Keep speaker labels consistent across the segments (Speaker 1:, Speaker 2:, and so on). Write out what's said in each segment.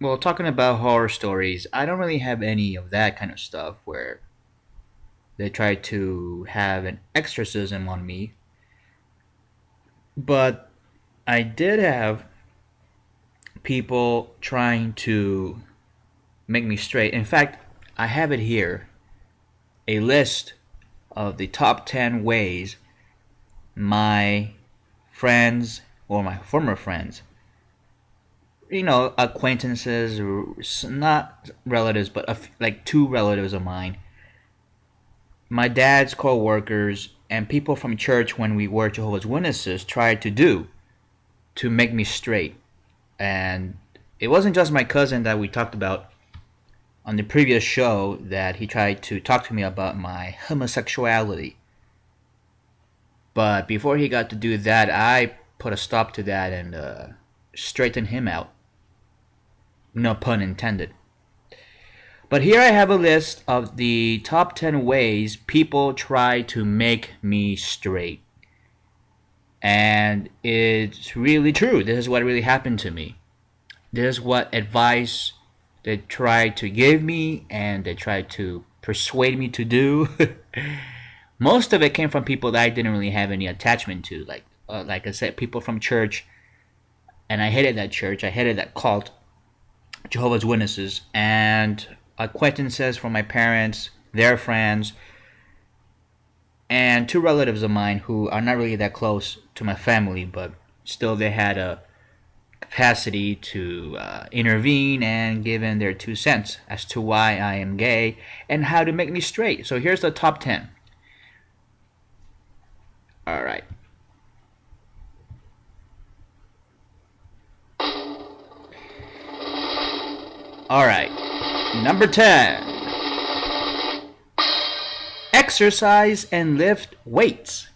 Speaker 1: Well, talking about horror stories, I don't really have any of that kind of stuff where they try to have an exorcism on me. But I did have people trying to make me straight. In fact, I have it here, a list of the top 10 ways my friends or my former friends, acquaintances, not relatives, but like two relatives of mine, my dad's co-workers, and people from church when we were Jehovah's Witnesses tried to do to make me straight. And it wasn't just my cousin that we talked about on the previous show that he tried to talk to me about my homosexuality. But before he got to do that, I put a stop to that and straightened him out. No pun intended. But here I have a list of the top 10 ways people try to make me straight. And it's really true. This is what really happened to me. This is what advice they tried to give me and they tried to persuade me to do. Most of it came from people that I didn't really have any attachment to. Like I said, people from church. And I hated that church. I hated that cult, Jehovah's Witnesses. And acquaintances from my parents, their friends, and two relatives of mine who are not really that close to my family, but still they had a capacity to intervene and give in their 2 cents as to why I am gay and how to make me straight. So here's the top 10. All right. All right. Number 10. Exercise and lift weights.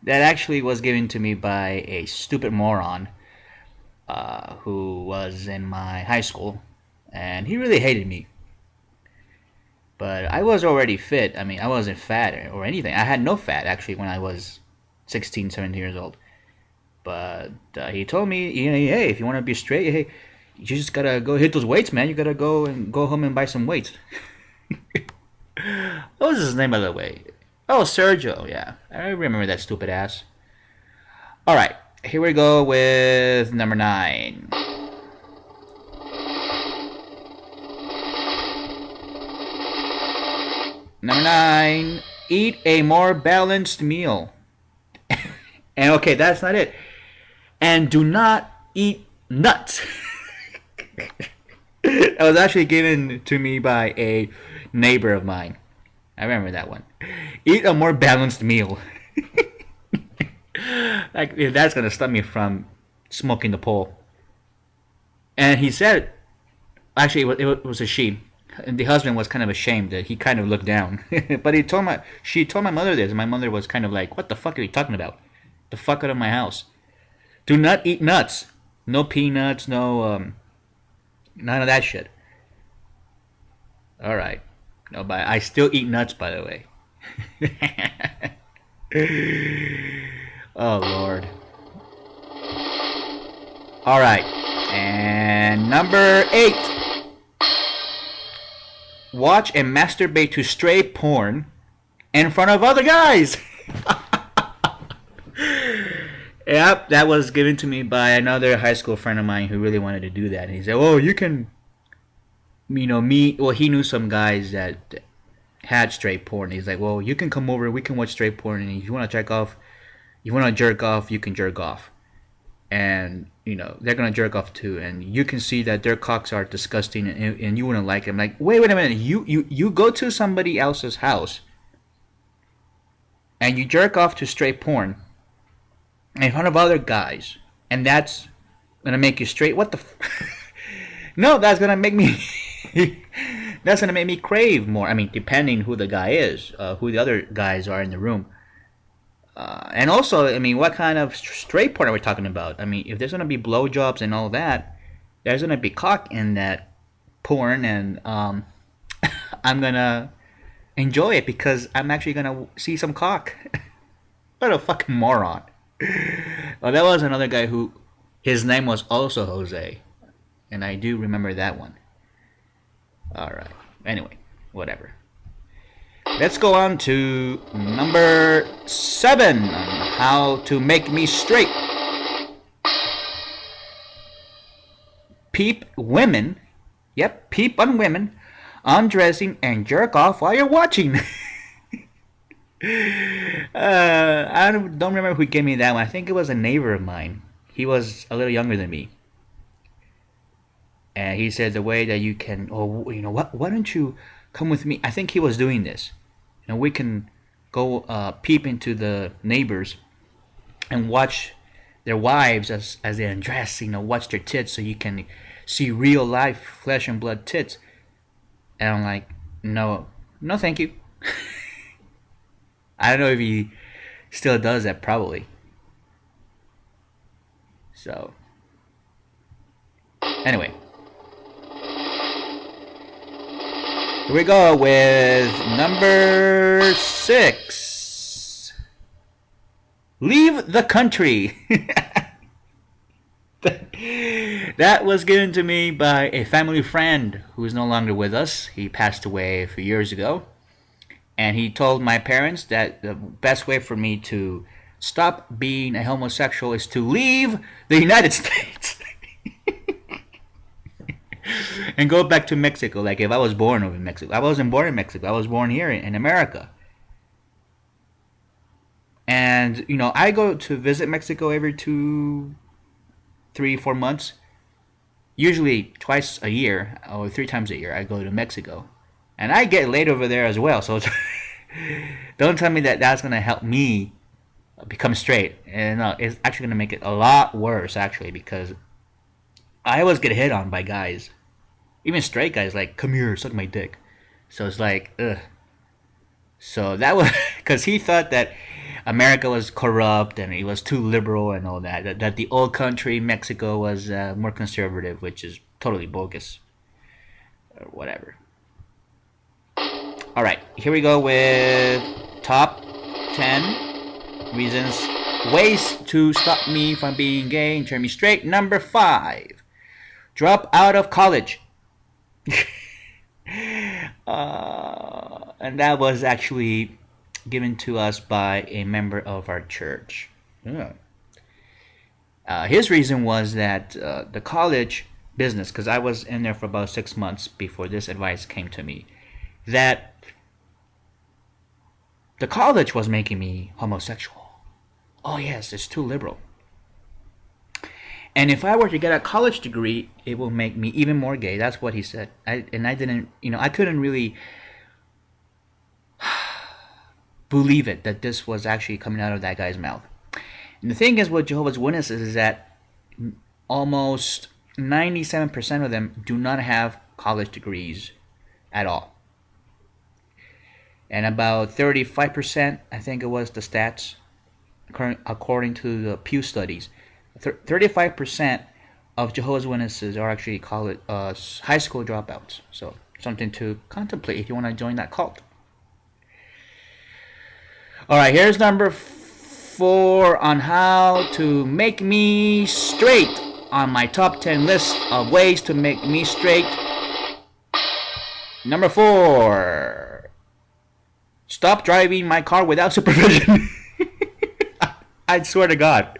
Speaker 1: That actually was given to me by a stupid moron who was in my high school, and he really hated me. But I was already fit. I mean, I wasn't fat or anything. I had no fat, actually, when I was 16, 17 years old. But he told me, hey, if you want to be straight, hey, you just gotta go hit those weights, man. You gotta go home and buy some weights. What was his name, by the way? Oh, Sergio, yeah. I remember that stupid ass. Alright, here we go with number 9. Number 9, eat a more balanced meal. And okay, that's not it. And do not eat nuts. That was actually given to me by a neighbor of mine. I remember that one. Eat a more balanced meal. Like, if that's gonna stop me from smoking the pole. And he said, actually, it was a she. And the husband was kind of ashamed that he kind of looked down. But she told my mother this, and my mother was kind of like, "What the fuck are you talking about? The fuck out of my house! Do not eat nuts. No peanuts. No none of that shit." All right. No, but I still eat nuts, by the way. Oh, Lord. All right. And number 8. Watch and masturbate to stray porn in front of other guys. Yep, that was given to me by another high school friend of mine who really wanted to do that. And he said, "Oh, you can, well, he knew some guys that had straight porn. He's like, well, you can come over, we can watch straight porn, and if you want to jerk off, you can jerk off. And, they're going to jerk off too, and you can see that their cocks are disgusting, and you wouldn't like it." I'm like, wait a minute, you go to somebody else's house, and you jerk off to straight porn in front of other guys, and that's going to make you straight? What the No, that's going to make me... That's gonna make me crave more. I mean, depending who the guy is, who the other guys are in the room, and also, I mean, what kind of straight porn are we talking about? I mean, if there's gonna be blowjobs and all that, there's gonna be cock in that porn, and I'm gonna enjoy it because I'm actually gonna see some cock. What a fucking moron! Well, that was another guy who, his name was also Jose. and I do remember that one. Alright, anyway, whatever. Let's go on to number 7 on how to make me straight. Peep women, peep on women, undressing and jerk off while you're watching. I don't remember who gave me that one. I think it was a neighbor of mine. He was a little younger than me. And he said the way that you can, why don't you come with me? I think he was doing this. We can go peep into the neighbors and watch their wives as they undress, watch their tits so you can see real life flesh and blood tits. And I'm like, no thank you. I don't know if he still does that, probably. So, anyway. Here we go with number 6. Leave the country. That was given to me by a family friend who is no longer with us. He passed away a few years ago. And he told my parents that the best way for me to stop being a homosexual is to leave the United States. And go back to Mexico. Like if I was born over in Mexico. I wasn't born in Mexico. I was born here in America. And, I go to visit Mexico every 2, 3, 4 months. Usually twice a year or 3 times a year I go to Mexico. And I get laid over there as well. So don't tell me that that's going to help me become straight. And no, it's actually going to make it a lot worse, actually, because I always get hit on by guys. Even straight guys, like, come here, suck my dick. So it's like, ugh. So that was, because he thought that America was corrupt and it was too liberal and all that. That the old country, Mexico, was more conservative, which is totally bogus. Or whatever. Alright, here we go with top 10 ways to stop me from being gay and turn me straight. Number 5. Drop out of college. And that was actually given to us by a member of our church. Yeah. His reason was that the college business, because I was in there for about 6 months before this advice came to me, that the college was making me homosexual. Oh yes, it's too liberal. And if I were to get a college degree, it will make me even more gay. That's what he said. I didn't, I couldn't really believe it, that this was actually coming out of that guy's mouth. And the thing is with Jehovah's Witnesses is that almost 97% of them do not have college degrees at all. And about 35%, I think it was the stats, according to the Pew studies, 35% of Jehovah's Witnesses are actually college, high school dropouts. So something to contemplate if you want to join that cult. Alright, here's number 4 on how to make me straight on my top 10 list of ways to make me straight. Number 4. Stop driving my car without supervision. I swear to God.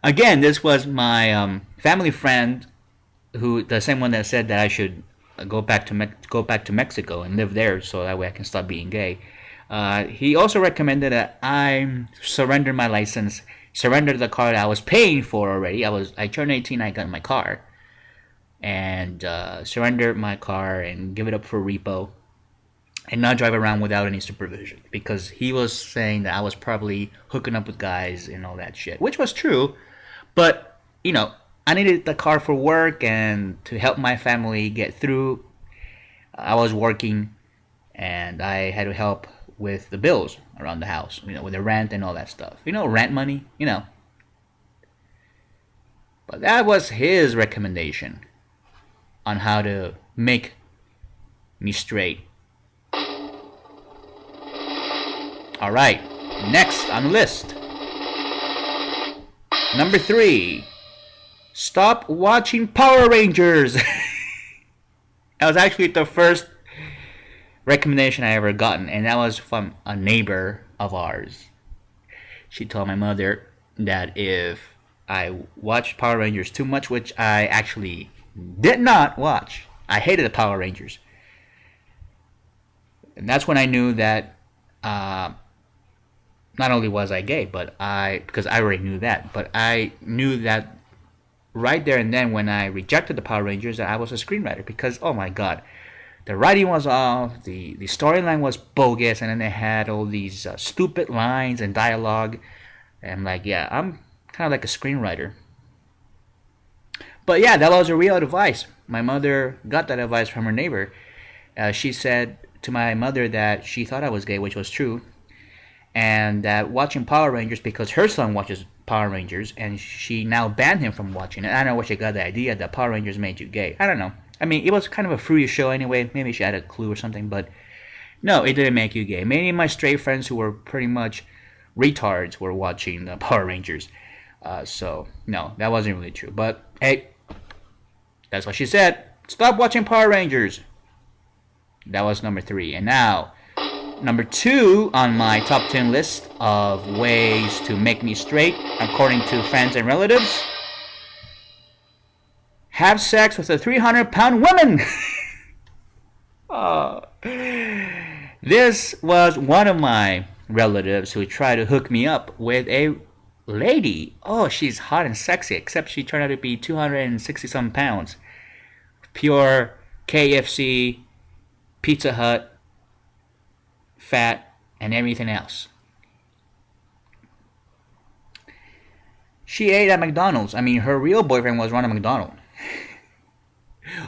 Speaker 1: Again, this was my family friend, who the same one that said that I should go back to Mexico and live there so that way I can stop being gay. He also recommended that I surrender my license, surrender the car that I was paying for already. I turned 18, I got my car, and surrender my car and give it up for repo, and not drive around without any supervision, because he was saying that I was probably hooking up with guys and all that shit, which was true, but I needed the car for work and to help my family get through. I was working and I had to help with the bills around the house, with the rent and all that stuff, rent money, but that was his recommendation on how to make me straight. Alright, next on the list. Number 3. Stop watching Power Rangers. That was actually the first recommendation I ever gotten, and that was from a neighbor of ours. She told my mother that if I watched Power Rangers too much, which I actually did not watch, I hated the Power Rangers. And that's when I knew that not only was I gay, but because I already knew that, but I knew that right there and then when I rejected the Power Rangers that I was a screenwriter, because oh my god, the writing was off, the storyline was bogus, and then they had all these stupid lines and dialogue. And I'm like, yeah, I'm kind of like a screenwriter. But yeah, that was a real advice. My mother got that advice from her neighbor. She said to my mother that she thought I was gay, which was true, and that watching Power Rangers, because her son watches Power Rangers, and she now banned him from watching it. I don't know where she got the idea that Power Rangers made you gay. I don't know. I mean, it was kind of a fruity show anyway. Maybe she had a clue or something, but no, it didn't make you gay. Many of my straight friends who were pretty much retards were watching the Power Rangers. So, no, that wasn't really true. But, hey, that's what she said. Stop watching Power Rangers. That was number 3. And now, number 2 on my top 10 list of ways to make me straight, according to friends and relatives. Have sex with a 300-pound woman. This was one of my relatives who tried to hook me up with a lady. Oh, she's hot and sexy, except she turned out to be 260-some pounds. Pure KFC, Pizza Hut, fat, and everything else. She ate at McDonald's. I mean, her real boyfriend was Ronald McDonald.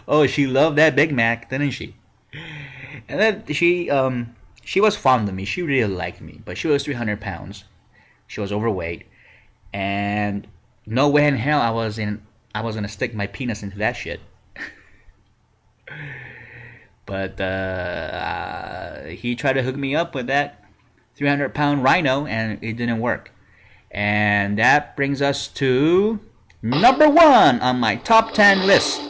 Speaker 1: Oh, she loved that Big Mac, didn't she? And then she was fond of me. She really liked me, but she was 300 pounds. She was overweight, and no way in hell I was gonna stick my penis into that shit. But he tried to hook me up with that 300-pound rhino, and it didn't work. And that brings us to number 1 on my top 10 list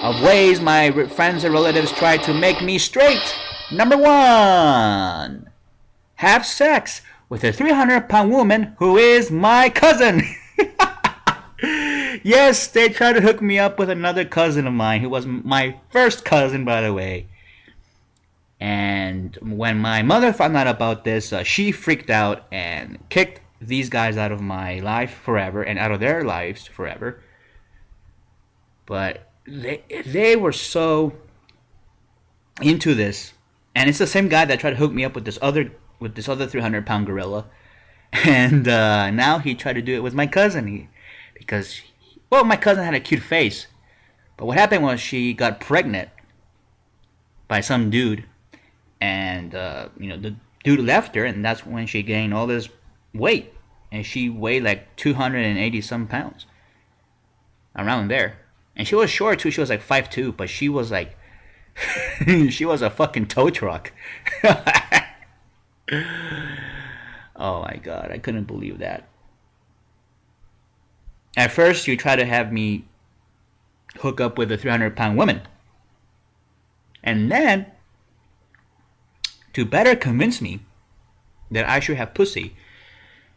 Speaker 1: of ways my friends and relatives try to make me straight. Number 1. Have sex with a 300-pound woman who is my cousin. Yes, they tried to hook me up with another cousin of mine who was my first cousin, by the way. And when my mother found out about this, she freaked out and kicked these guys out of my life forever and out of their lives forever. But they were so into this, and it's the same guy that tried to hook me up with this other 300-pound gorilla, and now he tried to do it with my cousin. Because my cousin had a cute face, but what happened was she got pregnant by some dude, and the dude left her, and that's when she gained all this weight, and she weighed like 280 some pounds, around there. And she was short too. She was like 5'2", but she was like she was a fucking tow truck. Oh my god, I couldn't believe that. At first, you try to have me hook up with a 300-pound woman. And then, to better convince me that I should have pussy,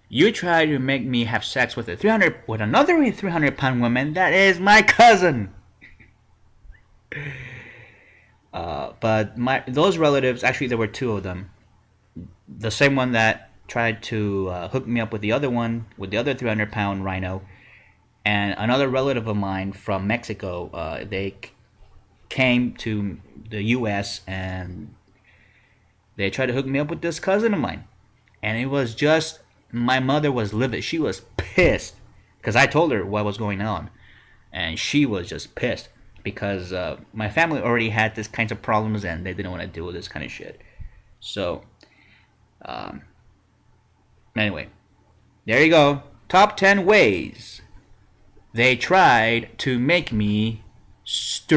Speaker 1: you try to make me have sex with another 300-pound woman that is my cousin. But those relatives, actually there were 2 of them. The same one that tried to hook me up with the other 300-pound rhino, and another relative of mine from Mexico. They came to the U.S. and they tried to hook me up with this cousin of mine. And it was just, my mother was livid. She was pissed because I told her what was going on. And she was just pissed because my family already had this kinds of problems and they didn't want to deal with this kind of shit. So, anyway, there you go. Top 10 ways they tried to make me straight.